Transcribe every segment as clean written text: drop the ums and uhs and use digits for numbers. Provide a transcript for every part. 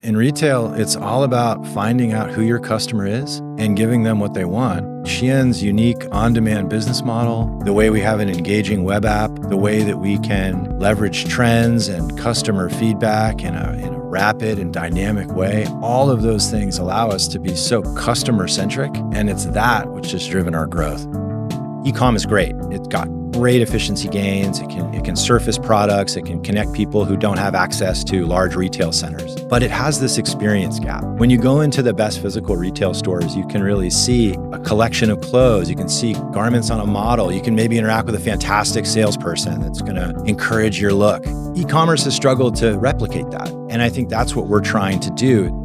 In retail, it's all about finding out who your customer is and giving them what they want. Shein's unique on-demand business model, the way we have an engaging web app, the way that we can leverage trends and customer feedback in a rapid and dynamic way, all of those things allow us to be so customer-centric, and it's that which has driven our growth. E-com is great. It's got great efficiency gains. It can surface products. It can connect people who don't have access to large retail centers. But it has this experience gap. When you go into the best physical retail stores, you can really see a collection of clothes. You can see garments on a model. You can maybe interact with a fantastic salesperson that's going to encourage your look. E-commerce has struggled to replicate that. And I think that's what we're trying to do.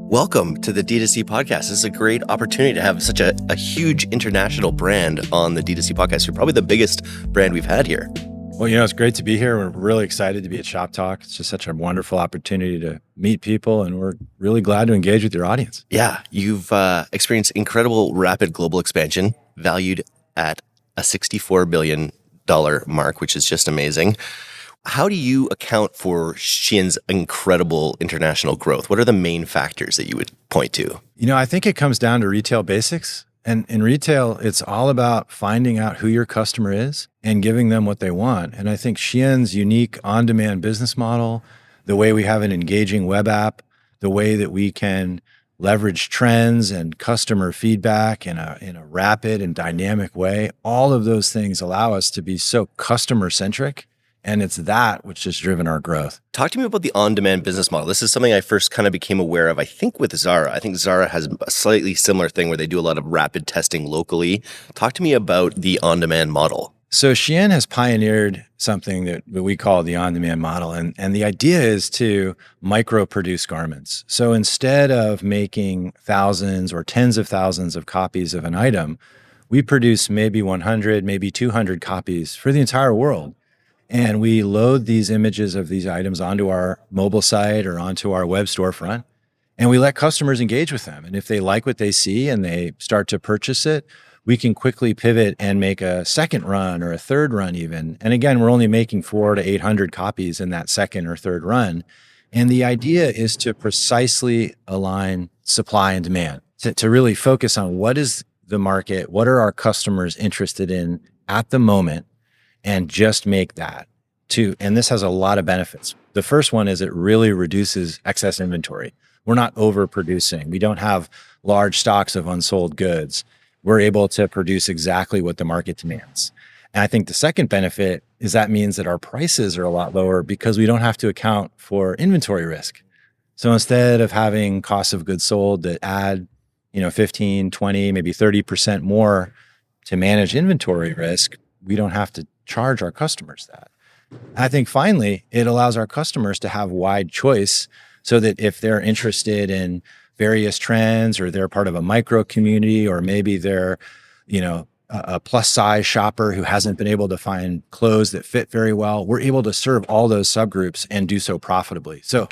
Welcome to the DTC Podcast. This is a great opportunity to have such a huge international brand on the DTC Podcast. You're probably the biggest brand we've had here. Well, it's great to be here. We're really excited to be at ShopTalk. It's just such a wonderful opportunity to meet people, and we're really glad to engage with your audience. Yeah, you've experienced incredible rapid global expansion, valued at a $64 billion mark, which is just amazing. How do you account for Shein's incredible international growth? What are the main factors that you would point to? I think it comes down to retail basics. And in retail, it's all about finding out who your customer is and giving them what they want. And I think Shein's unique on-demand business model, the way we have an engaging web app, the way that we can leverage trends and customer feedback in a rapid and dynamic way, all of those things allow us to be so customer-centric. And it's that which has driven our growth. Talk to me about the on-demand business model. This is something I first kind of became aware of, I think, with Zara. I think Zara has a slightly similar thing where they do a lot of rapid testing locally. Talk to me about the on-demand model. So Shein has pioneered something that we call the on-demand model. And the idea is to micro-produce garments. So instead of making thousands or tens of thousands of copies of an item, we produce maybe 100, maybe 200 copies for the entire world. And we load these images of these items onto our mobile site or onto our web storefront, and we let customers engage with them. And if they like what they see and they start to purchase it, we can quickly pivot and make a second run or a third run even. And again, we're only making 400 to 800 copies in that second or third run. And the idea is to precisely align supply and demand, to really focus on what is the market, what are our customers interested in at the moment, and just make that too. And this has a lot of benefits. The first one is it really reduces excess inventory. We're not overproducing. We don't have large stocks of unsold goods. We're able to produce exactly what the market demands. And I think the second benefit is that means that our prices are a lot lower because we don't have to account for inventory risk. So instead of having costs of goods sold that add 15, 20, maybe 30% more to manage inventory risk, we don't have to charge our customers that. I think finally, it allows our customers to have wide choice so that if they're interested in various trends or they're part of a micro community, or maybe they're, a plus size shopper who hasn't been able to find clothes that fit very well, we're able to serve all those subgroups and do so profitably. So,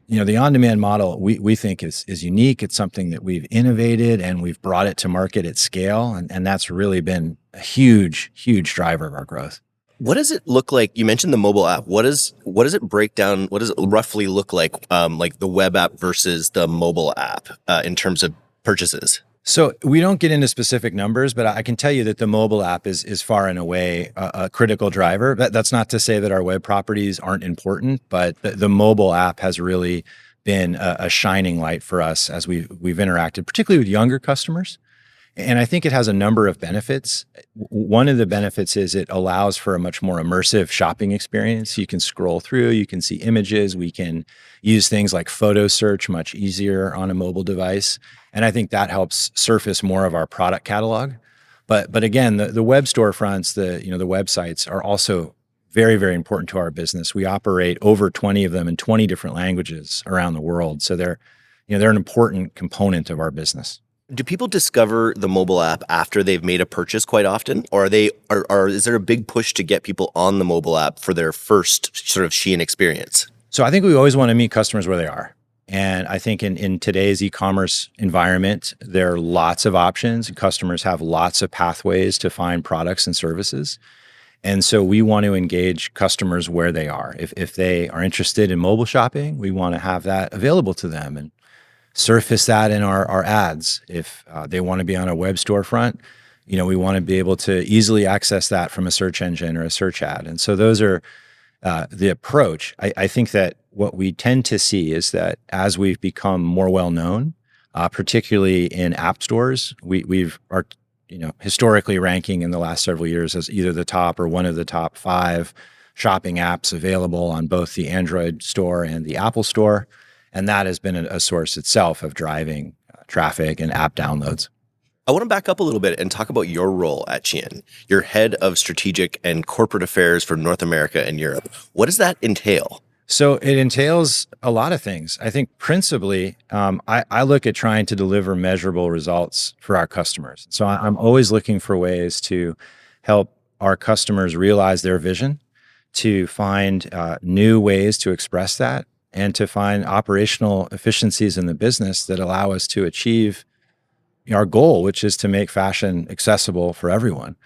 the on-demand model we think is unique. It's something that we've innovated and we've brought it to market at scale. And that's really been a huge, huge driver of our growth. What does it look like? You mentioned the mobile app. What does it break down? What does it roughly look like the web app versus the mobile app in terms of purchases? So we don't get into specific numbers, but I can tell you that the mobile app is far and away a critical driver. That's not to say that our web properties aren't important, but the mobile app has really been a shining light for us as we've interacted, particularly with younger customers. And I think it has a number of benefits. One of the benefits is it allows for a much more immersive shopping experience. You can scroll through, you can see images, we can use things like photo search much easier on a mobile device. And I think that helps surface more of our product catalog. But again, the web storefronts, the websites are also very, very important to our business. We operate over 20 of them in 20 different languages around the world. So they're an important component of our business. Do people discover the mobile app after they've made a purchase quite often? Or is there a big push to get people on the mobile app for their first sort of Shein experience? So I think we always want to meet customers where they are. And I think in today's e-commerce environment, there are lots of options. Customers have lots of pathways to find products and services. And so we want to engage customers where they are. If they are interested in mobile shopping, we want to have that available to them and surface that in our ads. If they want to be on a web storefront, we want to be able to easily access that from a search engine or a search ad. And so those are the approach. I think that what we tend to see is that as we've become more well-known, particularly in app stores, we've are historically ranking in the last several years as either the top or one of the top 5 shopping apps available on both the Android store and the Apple store. And that has been a source itself of driving traffic and app downloads. I want to back up a little bit and talk about your role at Shein. You're head of strategic and corporate affairs for North America and Europe. What does that entail? So it entails a lot of things. I think principally, I look at trying to deliver measurable results for our customers. So I'm always looking for ways to help our customers realize their vision, to find new ways to express that, and to find operational efficiencies in the business that allow us to achieve our goal, which is to make fashion accessible for everyone.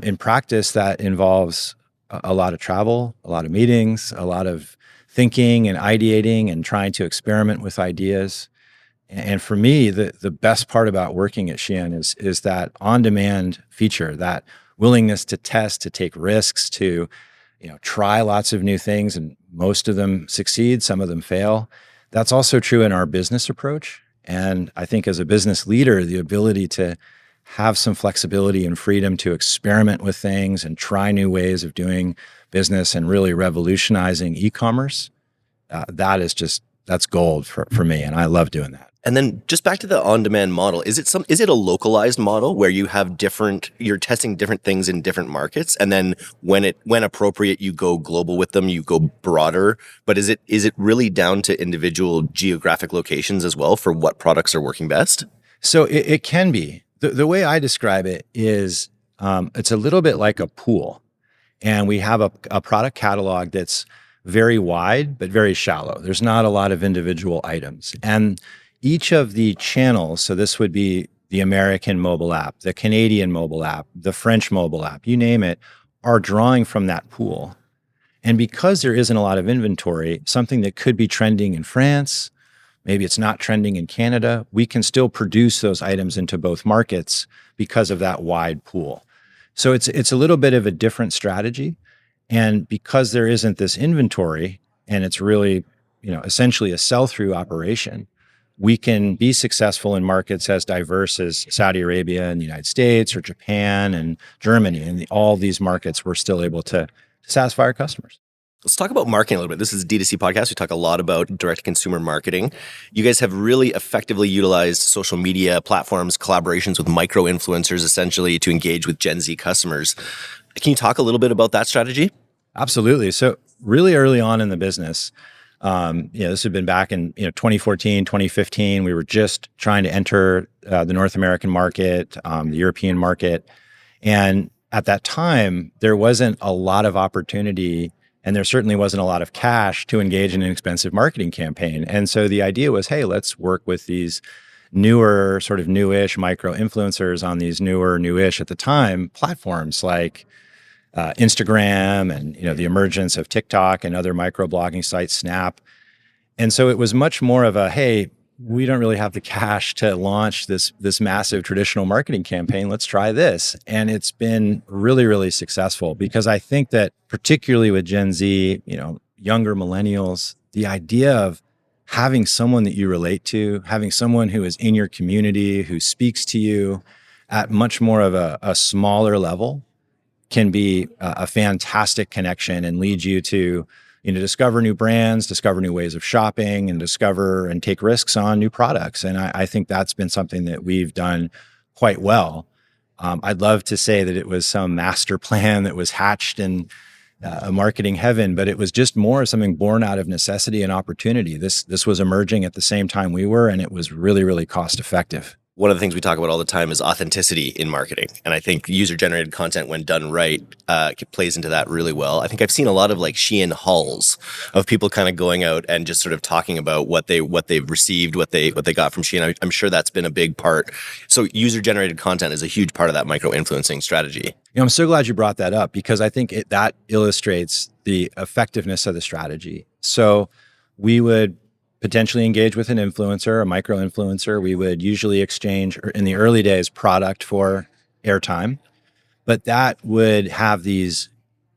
In practice, that involves a lot of travel, a lot of meetings, a lot of thinking and ideating and trying to experiment with ideas. And for me, the best part about working at Shein is that on-demand feature, that willingness to test, to take risks, to try lots of new things, and most of them succeed, some of them fail. That's also true in our business approach. And I think as a business leader, the ability to have some flexibility and freedom to experiment with things and try new ways of doing business and really revolutionizing e-commerce, that's gold for me. And I love doing that. And then just back to the on-demand model, is it a localized model where you're testing different things in different markets, and then when appropriate, you go global with them, you go broader? But is it really down to individual geographic locations as well for what products are working best? So it can be. The way I describe it is it's a little bit like a pool, and we have a product catalog that's very wide but very shallow. There's not a lot of individual items, and each of the channels, so this would be the American mobile app, the Canadian mobile app, the French mobile app, you name it, are drawing from that pool. And because there isn't a lot of inventory, something that could be trending in France, maybe it's not trending in Canada, we can still produce those items into both markets because of that wide pool. So it's a little bit of a different strategy. And because there isn't this inventory, and it's really, essentially a sell-through operation, we can be successful in markets as diverse as Saudi Arabia and the United States or Japan and Germany. And all these markets, we're still able to satisfy our customers. Let's talk about marketing a little bit. This is DTC Podcast. We talk a lot about direct-to-consumer marketing. You guys have really effectively utilized social media platforms, collaborations with micro-influencers, essentially, to engage with Gen Z customers. Can you talk a little bit about that strategy? Absolutely. So really early on in the business, this had been back in 2014, 2015. We were just trying to enter the North American market, the European market. And at that time, there wasn't a lot of opportunity, and there certainly wasn't a lot of cash to engage in an expensive marketing campaign. And so the idea was, hey, let's work with these newer, sort of newish micro influencers on these newish at the time platforms like Instagram and the emergence of TikTok and other microblogging sites, Snap. And so it was much more of a, hey, we don't really have the cash to launch this massive traditional marketing campaign. Let's try this. And it's been really, really successful because I think that particularly with Gen Z, younger millennials, the idea of having someone that you relate to, having someone who is in your community, who speaks to you at much more of a smaller level, can be a fantastic connection and lead you to, discover new brands, discover new ways of shopping, and discover and take risks on new products. And I think that's been something that we've done quite well. I'd love to say that it was some master plan that was hatched in a marketing heaven, but it was just more something born out of necessity and opportunity. This was emerging at the same time we were, and it was really, really cost effective. One of the things we talk about all the time is authenticity in marketing. And I think user-generated content, when done right, plays into that really well. I think I've seen a lot of like Shein hauls of people kind of going out and just sort of talking about what they've received, what they got from Shein. I'm sure that's been a big part. So user-generated content is a huge part of that micro-influencing strategy. I'm so glad you brought that up, because I think that illustrates the effectiveness of the strategy. So we would potentially engage with an influencer, a micro influencer. We would usually exchange, in the early days, product for airtime, but that would have these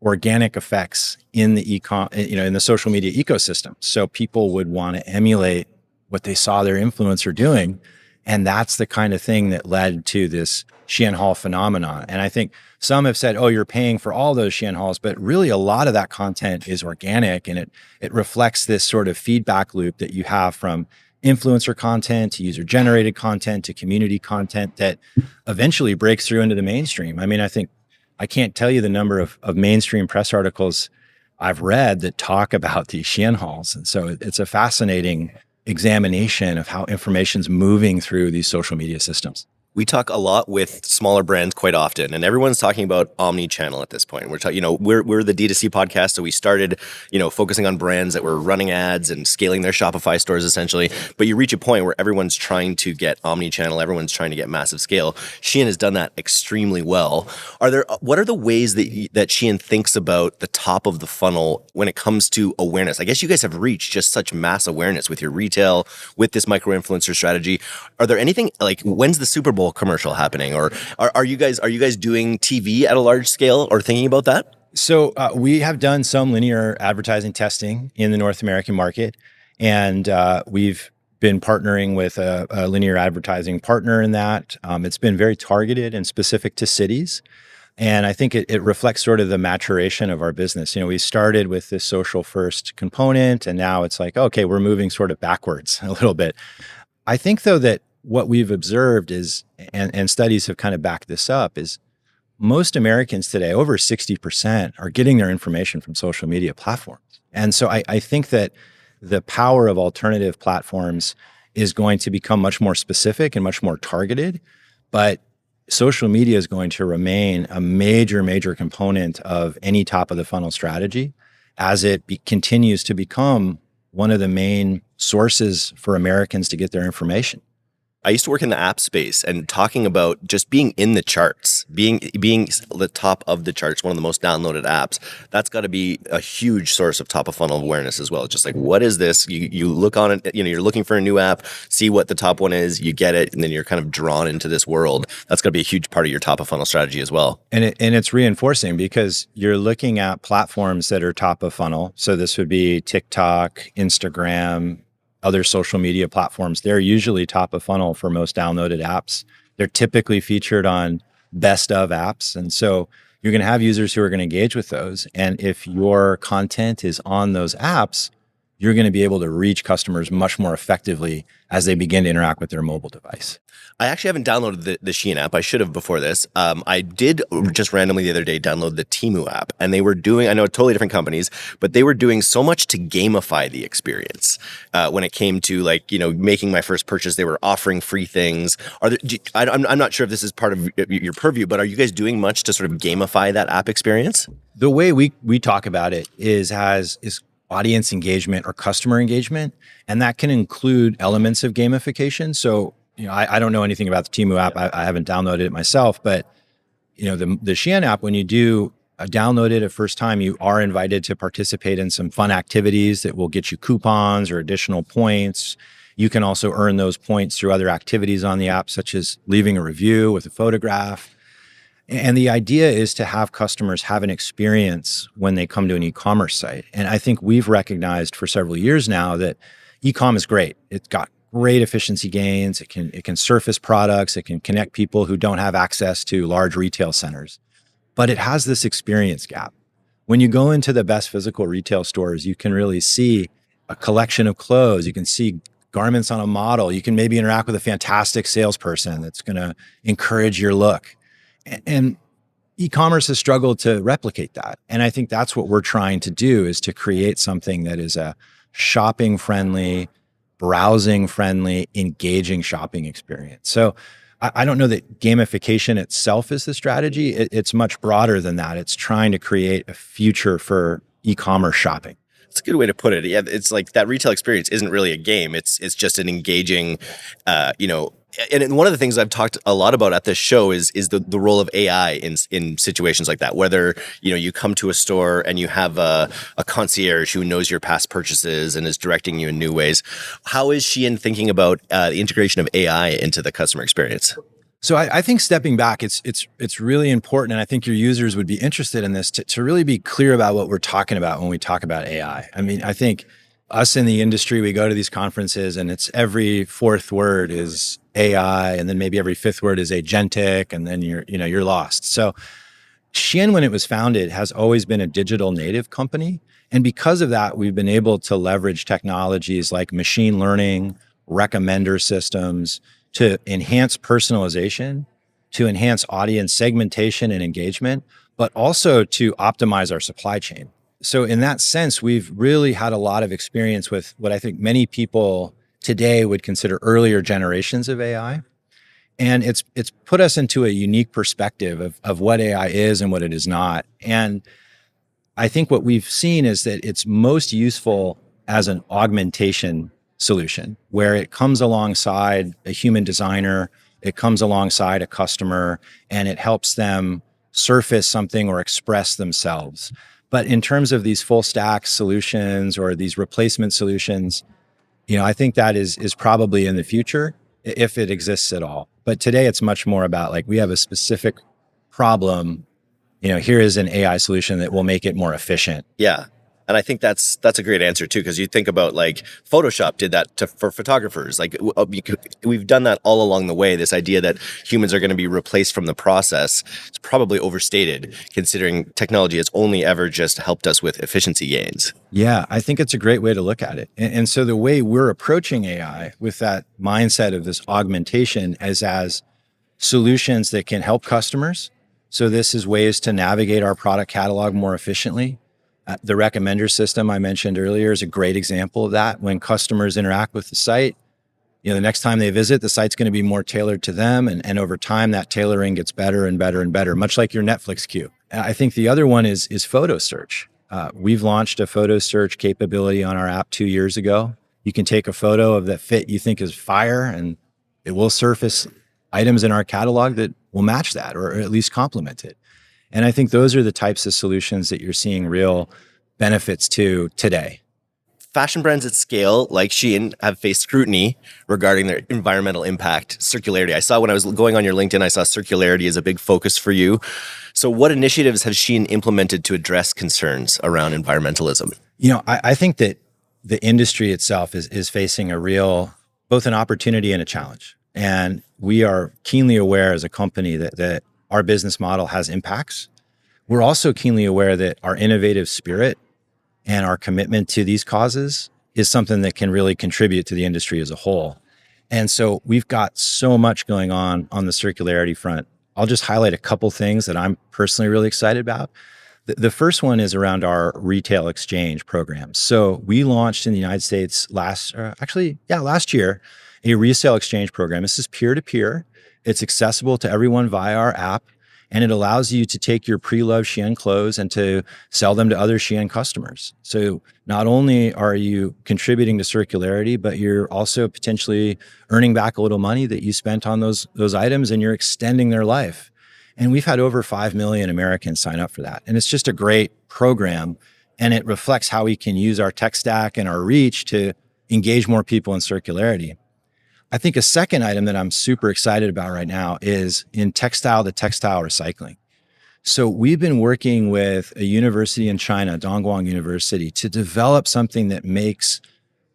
organic effects in the in the social media ecosystem. So people would want to emulate what they saw their influencer doing. And that's the kind of thing that led to this Shein haul phenomenon. And I think some have said, oh, you're paying for all those Shein hauls, but really a lot of that content is organic, and it reflects this sort of feedback loop that you have from influencer content to user-generated content to community content that eventually breaks through into the mainstream. I mean, I think I can't tell you the number of mainstream press articles I've read that talk about these Shein hauls. And so it's a fascinating examination of how information's moving through these social media systems. We talk a lot with smaller brands quite often, and everyone's talking about omni-channel at this point. We're talking, we're the DTC podcast, so we started, focusing on brands that were running ads and scaling their Shopify stores essentially. But you reach a point where everyone's trying to get omni-channel, everyone's trying to get massive scale. Shein has done that extremely well. What are the ways that Shein thinks about the top of the funnel when it comes to awareness? I guess you guys have reached just such mass awareness with your retail, with this micro-influencer strategy. Are there anything like, when's the Super Bowl commercial happening, or are you guys doing TV at a large scale or thinking about that? So we have done some linear advertising testing in the North American market, and we've been partnering with a linear advertising partner in that. It's been very targeted and specific to cities. And I think it reflects sort of the maturation of our business. We started with this social first component, and now it's like, okay, we're moving sort of backwards a little bit. I think though that what we've observed is, and studies have kind of backed this up, is most Americans today, over 60%, are getting their information from social media platforms. And so I think that the power of alternative platforms is going to become much more specific and much more targeted, but social media is going to remain a major, major component of any top of the funnel strategy as it continues to become one of the main sources for Americans to get their information. I used to work in the app space, and talking about just being in the charts, being the top of the charts, one of the most downloaded apps, that's got to be a huge source of top of funnel awareness as well. It's just like, what is this? You look on it, you're looking for a new app, see what the top one is, you get it, and then you're kind of drawn into this world. That's got to be a huge part of your top of funnel strategy as well. And it's reinforcing because you're looking at platforms that are top of funnel. So this would be TikTok, Instagram, other social media platforms. They're usually top of funnel for most downloaded apps. They're typically featured on best of apps. And so you're going to have users who are going to engage with those. And if your content is on those apps, you're going to be able to reach customers much more effectively as they begin to interact with their mobile device. I actually haven't downloaded the Shein app. I should have before this. I did just randomly the other day download the Temu app, and they were doing, I know totally different companies, but they were doing so much to gamify the experience. When it came to making my first purchase, they were offering free things. I'm not sure if this is part of your purview, but are you guys doing much to sort of gamify that app experience? The way we talk about it is audience engagement or customer engagement, and that can include elements of gamification. So, I don't know anything about the Temu app. I haven't downloaded it myself, but the Shein app, when you do download it at first time, you are invited to participate in some fun activities that will get you coupons or additional points. You can also earn those points through other activities on the app, such as leaving a review with a photograph. And the idea is to have customers have an experience when they come to an e-commerce site. And I think we've recognized for several years now that e-com is great. It's got great efficiency gains. It can surface products. It can connect people who don't have access to large retail centers. But it has this experience gap. When you go into the best physical retail stores, you can really see a collection of clothes. You can see garments on a model. You can maybe interact with a fantastic salesperson that's going to encourage your look. And e-commerce has struggled to replicate that. And I think that's what we're trying to do, is to create something that is a shopping-friendly, browsing friendly, engaging shopping experience. So I don't know that gamification itself is the strategy. It's much broader than that. It's trying to create a future for e-commerce shopping. It's a good way to put it. Yeah, it's like that retail experience isn't really a game. It's just an engaging, And one of the things I've talked a lot about at this show is the role of AI in situations like that. Whether you come to a store and you have a concierge who knows your past purchases and is directing you in new ways. How is Shein thinking about the integration of AI into the customer experience? So I think stepping back, it's really important, and I think your users would be interested in this to really be clear about what we're talking about when we talk about AI. I mean, I think us in the industry, we go to these conferences, and it's every fourth word is AI, and then maybe every fifth word is agentic, and then you're lost. So Shein, when it was founded, has always been a digital native company, and because of that, we've been able to leverage technologies like machine learning, recommender systems, to enhance personalization, to enhance audience segmentation and engagement, but also to optimize our supply chain. So in that sense, we've really had a lot of experience with what I think many people today would consider earlier generations of AI. And it's put us into a unique perspective of what AI is and what it is not. And I think what we've seen is that it's most useful as an augmentation solution where it comes alongside a human designer, it comes alongside a customer, and it helps them surface something or express themselves. But in terms of these full stack solutions or these replacement solutions, I think that is probably in the future if it exists at all. But today it's much more about like we have a specific problem. Here is an AI solution that will make it more efficient. Yeah. And I think that's a great answer too, because you think about like Photoshop did that for photographers. Like we've done that all along the way. This idea that humans are going to be replaced from the process is probably overstated, considering technology has only ever just helped us with efficiency gains. Yeah, I think it's a great way to look at it. And so the way we're approaching AI with that mindset of this augmentation is as solutions that can help customers. So this is ways to navigate our product catalog more efficiently. The recommender system I mentioned earlier is a great example of that. When customers interact with the site, the next time they visit, the site's going to be more tailored to them. And over time, that tailoring gets better and better and better, much like your Netflix queue. I think the other one is photo search. We've launched a photo search capability on our app 2 years ago. You can take a photo of that fit you think is fire, and it will surface items in our catalog that will match that or at least complement it. And I think those are the types of solutions that you're seeing real benefits to today. Fashion brands at scale, like Shein, have faced scrutiny regarding their environmental impact. Circularity. I saw when I was going on your LinkedIn, I saw circularity as a big focus for you. So what initiatives has Shein implemented to address concerns around environmentalism? I think that the industry itself is facing a real, both an opportunity and a challenge. And we are keenly aware as a company that our business model has impacts. We're also keenly aware that our innovative spirit and our commitment to these causes is something that can really contribute to the industry as a whole. And so we've got so much going on the circularity front. I'll just highlight a couple things that I'm personally really excited about. The first one is around our retail exchange program. So we launched in the United States last year, a resale exchange program. This is peer-to-peer. It's accessible to everyone via our app, and it allows you to take your pre-loved Shein clothes and to sell them to other Shein customers. So not only are you contributing to circularity, but you're also potentially earning back a little money that you spent on those items, and you're extending their life. And we've had over 5 million Americans sign up for that. And it's just a great program, and it reflects how we can use our tech stack and our reach to engage more people in circularity. I think a second item that I'm super excited about right now is in textile to textile recycling. So we've been working with a university in China, Dongguan University, to develop something that makes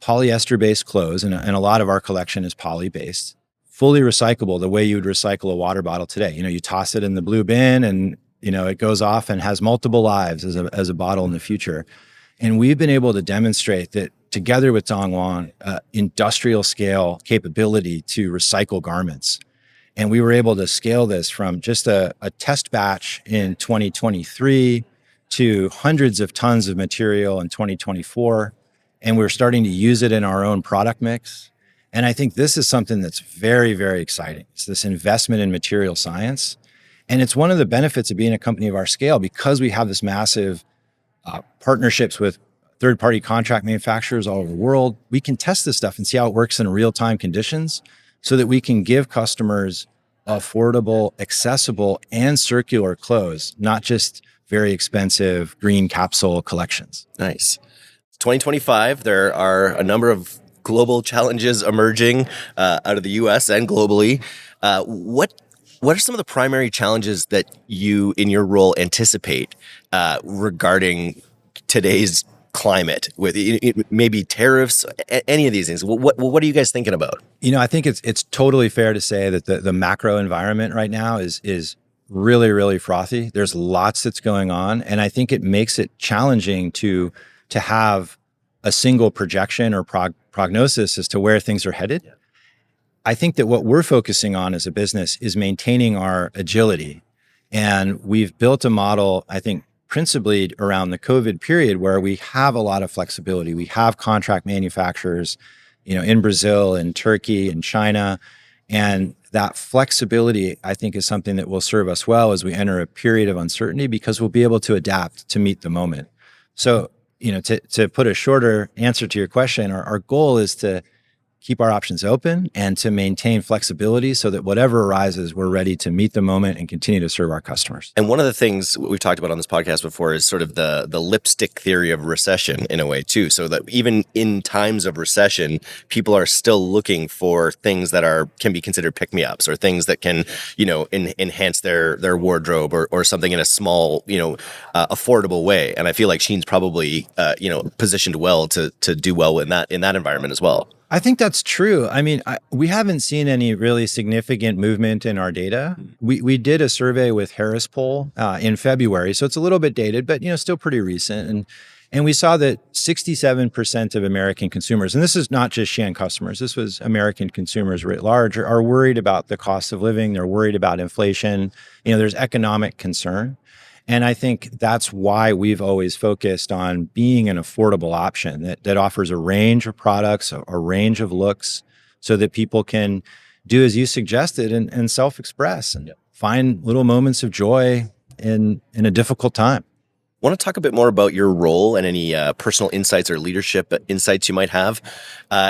polyester-based clothes, and a lot of our collection is poly-based, fully recyclable the way you would recycle a water bottle today. You toss it in the blue bin and, it goes off and has multiple lives as a bottle in the future. And we've been able to demonstrate that together with Dongguan, industrial scale capability to recycle garments. And we were able to scale this from just a test batch in 2023 to hundreds of tons of material in 2024. and we're starting to use it in our own product mix. And I think this is something that's very, very exciting. It's this investment in material science. And it's one of the benefits of being a company of our scale, because we have this massive partnerships with third-party contract manufacturers all over the world. We can test this stuff and see how it works in real-time conditions so that we can give customers affordable, accessible, and circular clothes, not just very expensive green capsule collections. Nice. 2025, there are a number of global challenges emerging out of the US and globally. What are some of the primary challenges that you, in your role, anticipate regarding today's climate, with maybe tariffs, any of these things? What are you guys thinking about? I think it's totally fair to say that the macro environment right now is really, really frothy. There's lots that's going on, and I think it makes it challenging to have a single projection or prognosis as to where things are headed. Yeah. I think that what we're focusing on as a business is maintaining our agility. And we've built a model, I think, principally around the COVID period, where we have a lot of flexibility. We have contract manufacturers, in Brazil and Turkey and China. And that flexibility, I think, is something that will serve us well as we enter a period of uncertainty, because we'll be able to adapt to meet the moment. So, to put a shorter answer to your question, our goal is to keep our options open and to maintain flexibility so that whatever arises, we're ready to meet the moment and continue to serve our customers. And one of the things we've talked about on this podcast before is sort of the lipstick theory of recession in a way too. So that even in times of recession, people are still looking for things that can be considered pick-me-ups, or things that can, enhance their wardrobe or something in a small, affordable way. And I feel like Shein's probably, positioned well to do well in that environment as well. I think that's true. I mean, we haven't seen any really significant movement in our data. We did a survey with Harris Poll in February, so it's a little bit dated, but still pretty recent. And we saw that 67% of American consumers, and this is not just Shein customers, this was American consumers writ large, are worried about the cost of living. They're worried about inflation. There's economic concern. And I think that's why we've always focused on being an affordable option that offers a range of products, a range of looks, so that people can do as you suggested and self-express and find little moments of joy in a difficult time. I want to talk a bit more about your role and any personal insights or leadership insights you might have.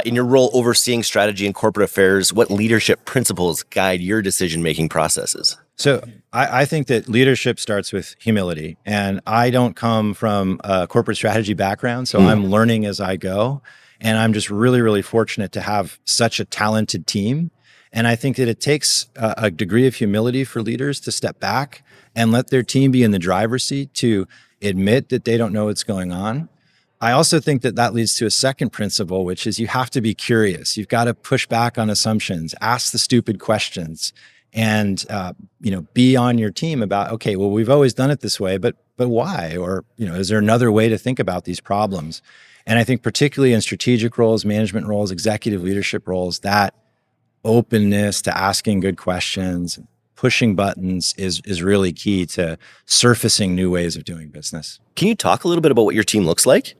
In your role overseeing strategy and corporate affairs, what leadership principles guide your decision-making processes? So I think that leadership starts with humility. And I don't come from a corporate strategy background, so I'm learning as I go. And I'm just really, really fortunate to have such a talented team. And I think that it takes a degree of humility for leaders to step back and let their team be in the driver's seat, to admit that they don't know what's going on. I also think that leads to a second principle, which is you have to be curious. You've got to push back on assumptions, ask the stupid questions, and be on your team about, okay, well, we've always done it this way, but why? Or is there another way to think about these problems? And I think particularly in strategic roles, management roles, executive leadership roles, that openness to asking good questions, pushing buttons is really key to surfacing new ways of doing business. Can you talk a little bit about what your team looks like?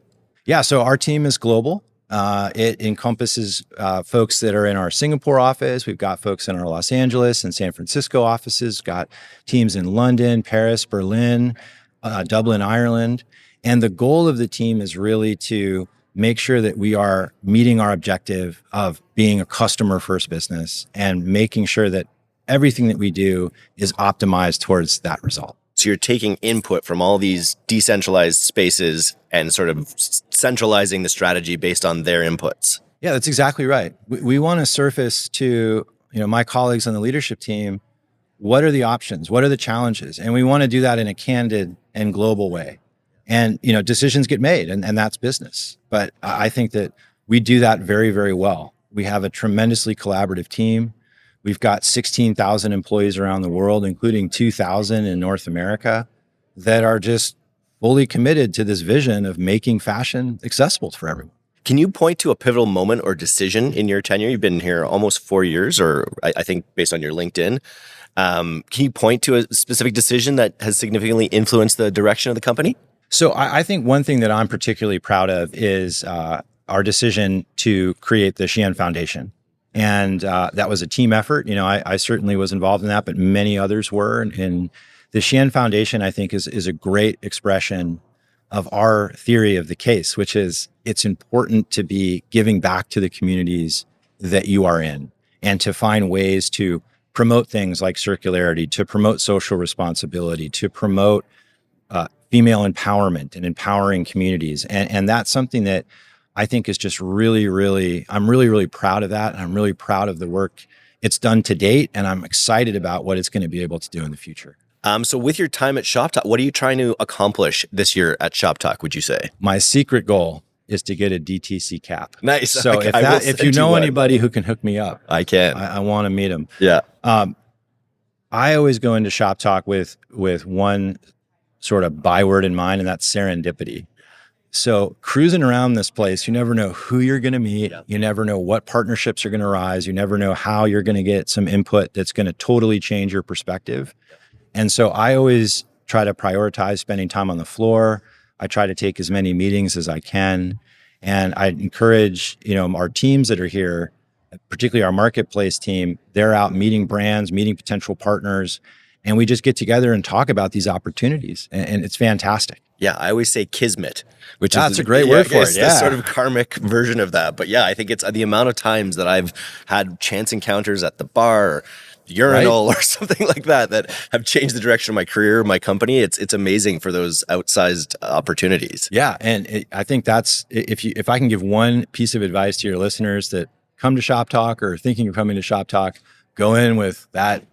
Yeah, so our team is global. It encompasses folks that are in our Singapore office. We've got folks in our Los Angeles and San Francisco offices. Got teams in London, Paris, Berlin, Dublin, Ireland. And the goal of the team is really to make sure that we are meeting our objective of being a customer-first business and making sure that everything that we do is optimized towards that result. So you're taking input from all these decentralized spaces and sort of centralizing the strategy based on their inputs. Yeah, that's exactly right. We want to surface to my colleagues on the leadership team, what are the options? What are the challenges? And we want to do that in a candid and global way. And decisions get made, and that's business. But I think that we do that very, very well. We have a tremendously collaborative team. We've got 16,000 employees around the world, including 2,000 in North America, that are just fully committed to this vision of making fashion accessible for everyone. Can you point to a pivotal moment or decision in your tenure? You've been here almost 4 years, or I think based on your LinkedIn. Can you point to a specific decision that has significantly influenced the direction of the company? So I think one thing that I'm particularly proud of is our decision to create the Shein Foundation. And that was a team effort. I certainly was involved in that, but many others were. And the Shein Foundation, I think, is a great expression of our theory of the case, which is it's important to be giving back to the communities that you are in and to find ways to promote things like circularity, to promote social responsibility, to promote female empowerment and empowering communities. And that's something that I think is just really, really, I'm really, really proud of that. And I'm really proud of the work it's done to date. And I'm excited about what it's going to be able to do in the future. So with your time at ShopTalk, what are you trying to accomplish this year at ShopTalk, would you say? My secret goal is to get a DTC cap. Nice. So Okay, if you know anybody who can hook me up, I can. I want to meet them. Yeah. I always go into ShopTalk with one sort of byword in mind, and that's serendipity. So cruising around this place, you never know who you're going to meet. Yeah. You never know what partnerships are going to arise. You never know how you're going to get some input that's going to totally change your perspective. And so I always try to prioritize spending time on the floor. I try to take as many meetings as I can. And I encourage, our teams that are here, particularly our marketplace team, they're out meeting brands, meeting potential partners, and we just get together and talk about these opportunities. And it's fantastic. Yeah, I always say kismet, which that's a great word for it. Yeah, the sort of karmic version of that. But yeah, I think it's the amount of times that I've had chance encounters at the bar, or urinal, or something like that have changed the direction of my career, my company. It's amazing for those outsized opportunities. Yeah, and I think that's if I can give one piece of advice to your listeners that come to ShopTalk or thinking of coming to ShopTalk, go in with that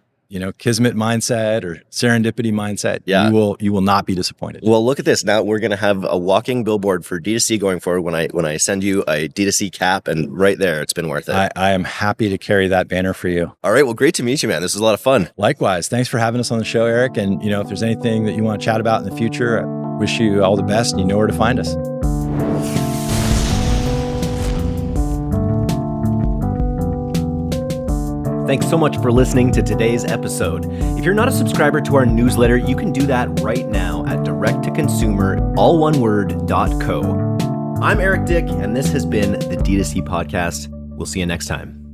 kismet mindset or serendipity mindset. Yeah. You will not be disappointed. Well, look at this. Now we're going to have a walking billboard for D2C going forward when I send you a D2C cap, and right there, it's been worth it. I am happy to carry that banner for you. All right. Well, great to meet you, man. This was a lot of fun. Likewise. Thanks for having us on the show, Eric. And, if there's anything that you want to chat about in the future, I wish you all the best, and you know where to find us. Thanks so much for listening to today's episode. If you're not a subscriber to our newsletter, you can do that right now at directtoconsumer.co. I'm Eric Dick, and this has been the D2C Podcast. We'll see you next time.